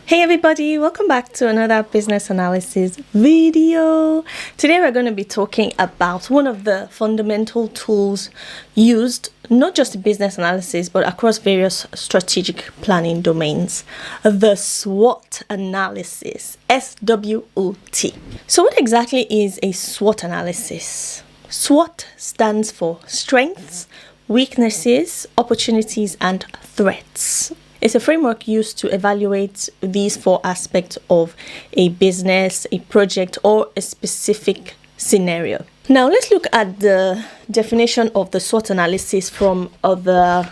Hey everybody, welcome back to another business analysis video. Today we're going to be talking about one of the fundamental tools used not just in business analysis but across various strategic planning domains, the SWOT analysis, SWOT. So what exactly is a SWOT analysis? SWOT stands for strengths, weaknesses, opportunities and threats. It's a framework used to evaluate these four aspects of a business, a project, or a specific scenario. Now, let's look at the definition of the SWOT analysis from the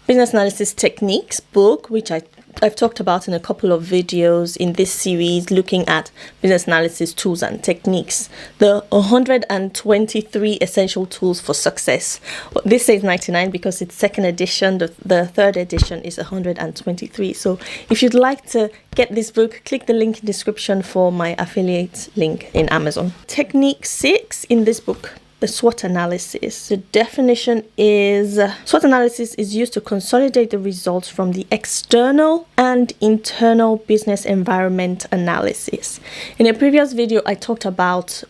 Business Analysis Techniques book, which I've talked about in a couple of videos in this series looking at business analysis tools and techniques. The 123 essential tools for success. This says 99 because it's second edition. The third edition is 123. So if you'd like to get this book, click the link in the description for my affiliate link in Amazon. Technique 6 in this book, the SWOT analysis. The definition is SWOT analysis is used to consolidate the results from the external and internal business environment analysis. In a previous video, I talked about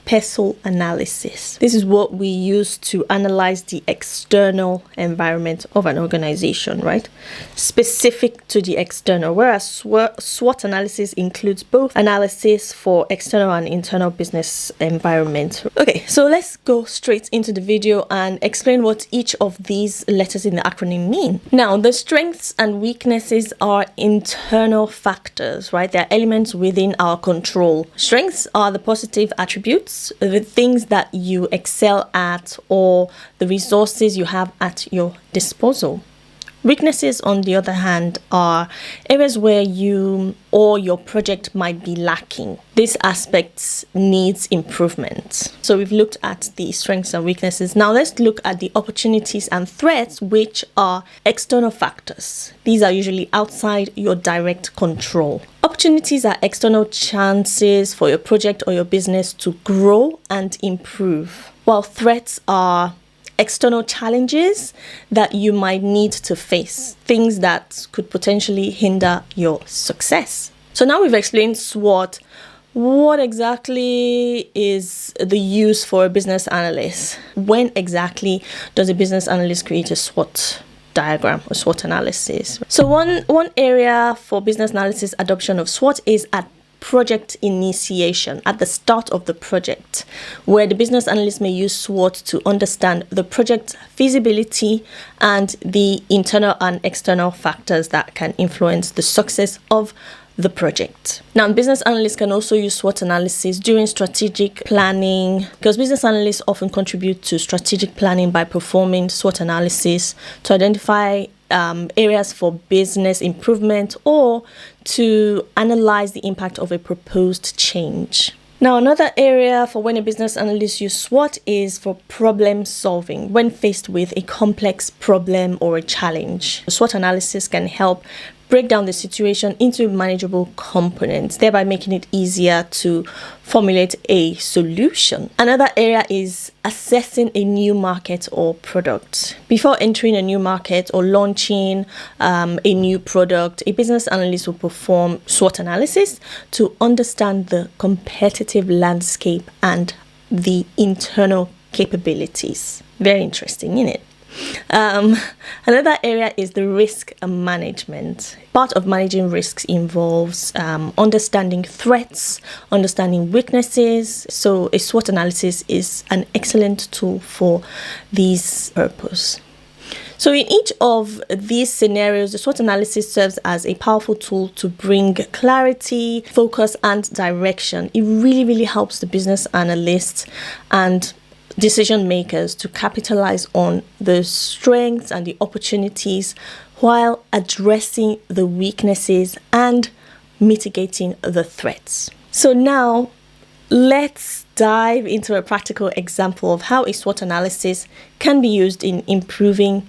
PESTLE analysis. This is what we use to analyze the external environment of an organization, right? Specific to the external, whereas SWOT analysis includes both analysis for external and internal business environment. Okay, so let's go straight into the video and explain what each of these letters in the acronym mean. Now, the strengths and weaknesses are internal factors, right? They're elements within our control. Strengths are the positive attributes, the things that you excel at or the resources you have at your disposal. Weaknesses, on the other hand, are areas where you or your project might be lacking. These aspects needs improvement. So we've looked at the strengths and weaknesses. Now let's look at the opportunities and threats, which are external factors. These are usually outside your direct control. Opportunities are external chances for your project or your business to grow and improve, while threats are external challenges that you might need to face, things that could potentially hinder your success. So now we've explained SWOT. What exactly is the use for a business analyst? When exactly does a business analyst create a SWOT diagram or SWOT analysis? So one area for business analysis adoption of SWOT is at project initiation, at the start of the project, where the business analyst may use SWOT to understand the project feasibility and the internal and external factors that can influence the success of the project. Now, business analysts can also use SWOT analysis during strategic planning, because business analysts often contribute to strategic planning by performing SWOT analysis to identify areas for business improvement or to analyze the impact of a proposed change. Now, another area for when a business analyst uses SWOT is for problem solving when faced with a complex problem or a challenge. SWOT analysis can help break down the situation into manageable components, thereby making it easier to formulate a solution. Another area is assessing a new market or product. Before entering a new market or launching a new product, a business analyst will perform SWOT analysis to understand the competitive landscape and the internal capabilities. Very interesting, isn't it? Another area is the risk management. Part of managing risks involves understanding threats, understanding weaknesses. So a SWOT analysis is an excellent tool for this purpose. So in each of these scenarios, the SWOT analysis serves as a powerful tool to bring clarity, focus, and direction. It really helps the business analysts and decision makers to capitalize on the strengths and the opportunities while addressing the weaknesses and mitigating the threats. So now let's dive into a practical example of how a SWOT analysis can be used in improving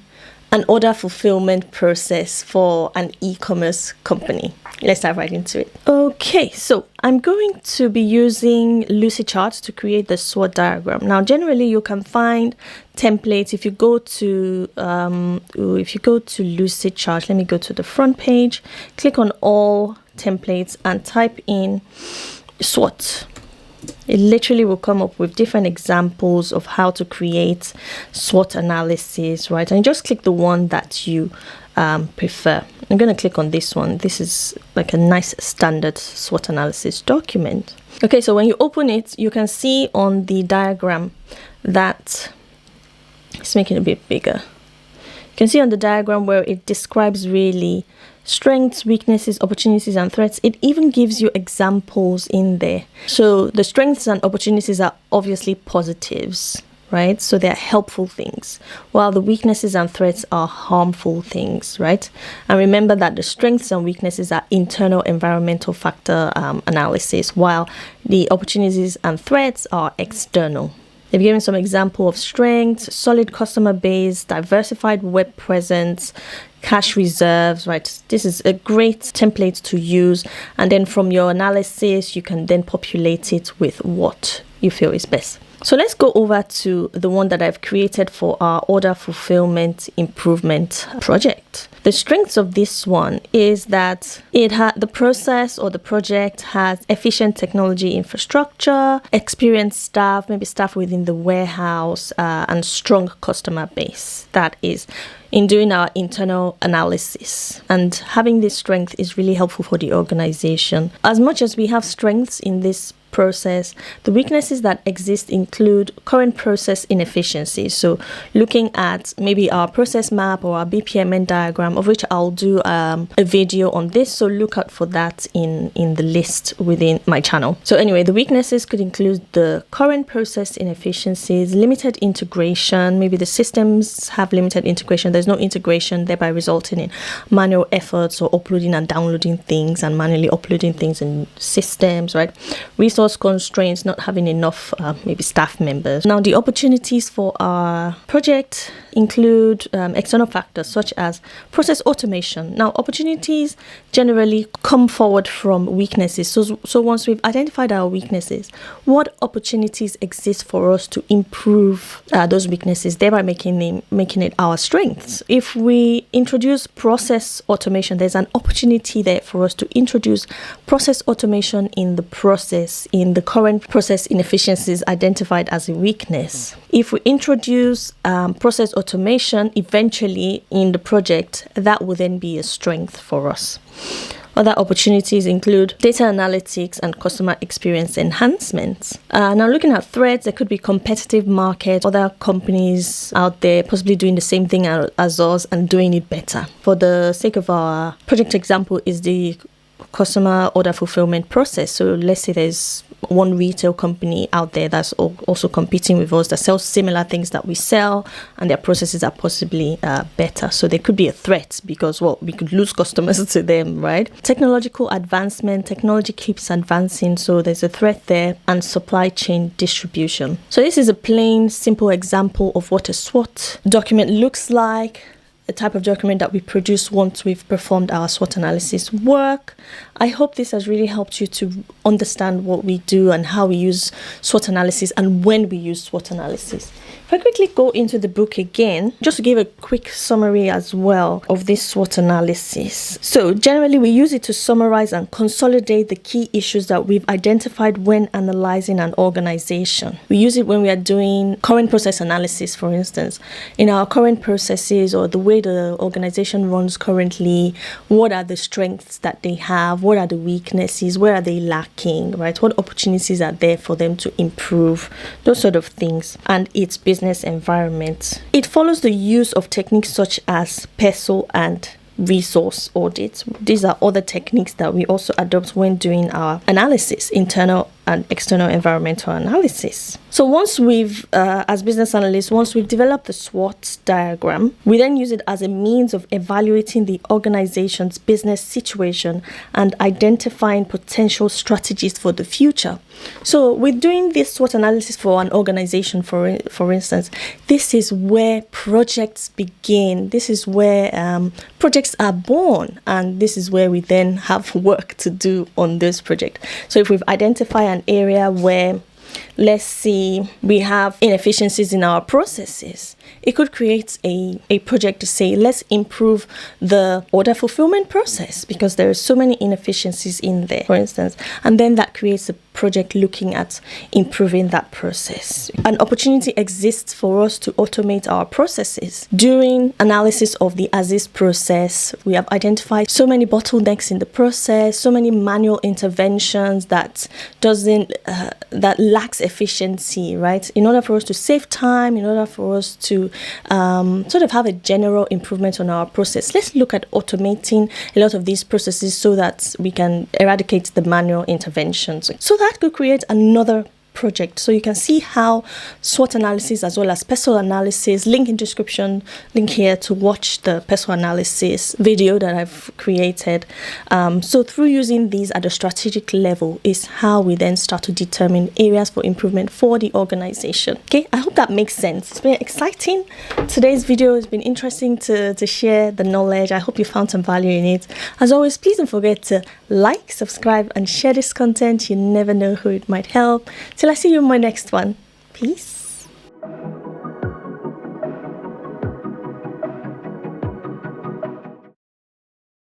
an order fulfillment process for an e-commerce company. Let's dive right into it. Okay, so I'm going to be using Lucidchart to create the SWOT diagram. Now, generally, you can find templates if you go to Lucidchart. Let me go to the front page. Click on all templates and type in SWOT. It literally will come up with different examples of how to create SWOT analysis, right? And just click the one that you prefer. I'm going to click on this one. This is like a nice standard SWOT analysis document. Okay, so when you open it, you can see on the diagram that it's making it a bit bigger. You can see on the diagram where it describes really strengths, weaknesses, opportunities, and threats. It even gives you examples in there. So the strengths and opportunities are obviously positives, right? So they're helpful things, while the weaknesses and threats are harmful things, right? And remember that the strengths and weaknesses are internal environmental factor analysis, while the opportunities and threats are external. They've given some example of strengths: solid customer base, diversified web presence, cash reserves, right? This is a great template to use. And then from your analysis, you can then populate it with what you feel is best. So let's go over to the one that I've created for our order fulfillment improvement project. The strengths of this one is that the process or the project has efficient technology infrastructure, experienced staff, maybe staff within the warehouse, and strong customer base. That is in doing our internal analysis. And having this strength is really helpful for the organization. As much as we have strengths in this process, the weaknesses that exist include current process inefficiencies. So looking at maybe our process map or our BPMN diagram, of which I'll do a video on this, so look out for that in the list within my channel. So anyway, the weaknesses could include the current process inefficiencies, limited integration. Maybe the systems have limited integration. There's no integration, thereby resulting in manual efforts or uploading and downloading things and manually uploading things in systems, right? Resource constraints, not having enough maybe staff members. Now, the opportunities for our project include external factors such as process automation. Now, opportunities generally come forward from weaknesses. So once we've identified our weaknesses, what opportunities exist for us to improve those weaknesses, thereby making it our strengths? If we introduce process automation, there's an opportunity there for us to introduce process automation in the process, in the current process inefficiencies identified as a weakness. If we introduce process automation eventually in the project, that will then be a strength for us. Other opportunities include data analytics and customer experience enhancements. Now, looking at threats, there could be competitive markets, other companies out there possibly doing the same thing as us and doing it better. For the sake of our project example is the customer order fulfillment process. So let's say there's one retail company out there that's also competing with us that sells similar things that we sell, and their processes are possibly better. So there could be a threat because, well, we could lose customers to them, right? Technological advancement, technology keeps advancing, so there's a threat there, and supply chain distribution. So this is a plain, simple example of what a SWOT document looks like. The type of document that we produce once we've performed our SWOT analysis work. I hope this has really helped you to understand what we do and how we use SWOT analysis and when we use SWOT analysis. If I quickly go into the book again, just to give a quick summary as well of this SWOT analysis. So generally we use it to summarize and consolidate the key issues that we've identified when analyzing an organization. We use it when we are doing current process analysis, for instance. In our current processes or the way the organization runs currently, what are the strengths that they have? What are the weaknesses? Where are they lacking, right? What opportunities are there for them to improve? Those sort of things. And it's business environment. It follows the use of techniques such as PESO and resource audits. These are other techniques that we also adopt when doing our analysis, internal and external environmental analysis. So once we've, as business analysts, once we've developed the SWOT diagram, we then use it as a means of evaluating the organization's business situation and identifying potential strategies for the future. So with doing this SWOT analysis for an organization, for instance, this is where projects begin. This is where projects are born, and this is where we then have work to do on this project. So if we've identified an area where, let's see, we have inefficiencies in our processes, it could create a project to say, let's improve the order fulfillment process because there are so many inefficiencies in there, for instance. And then that creates a project looking at improving that process. An opportunity exists for us to automate our processes. During analysis of the as-is process, we have identified so many bottlenecks in the process, so many manual interventions that lacks efficiency, right? In order for us to save time, in order for us to sort of have a general improvement on our process, let's look at automating a lot of these processes so that we can eradicate the manual interventions. So that could create another project. So you can see how SWOT analysis as well as pestle analysis, link in description, link here to watch the pestle analysis video that I've created. So through using these at the strategic level is how we then start to determine areas for improvement for the organization. Okay, I hope that makes sense. It's been exciting. Today's video has been interesting to share the knowledge. I hope you found some value in it. As always, please don't forget to like, subscribe, and share this content. You never know who it might help. Till I see you in my next one. Peace.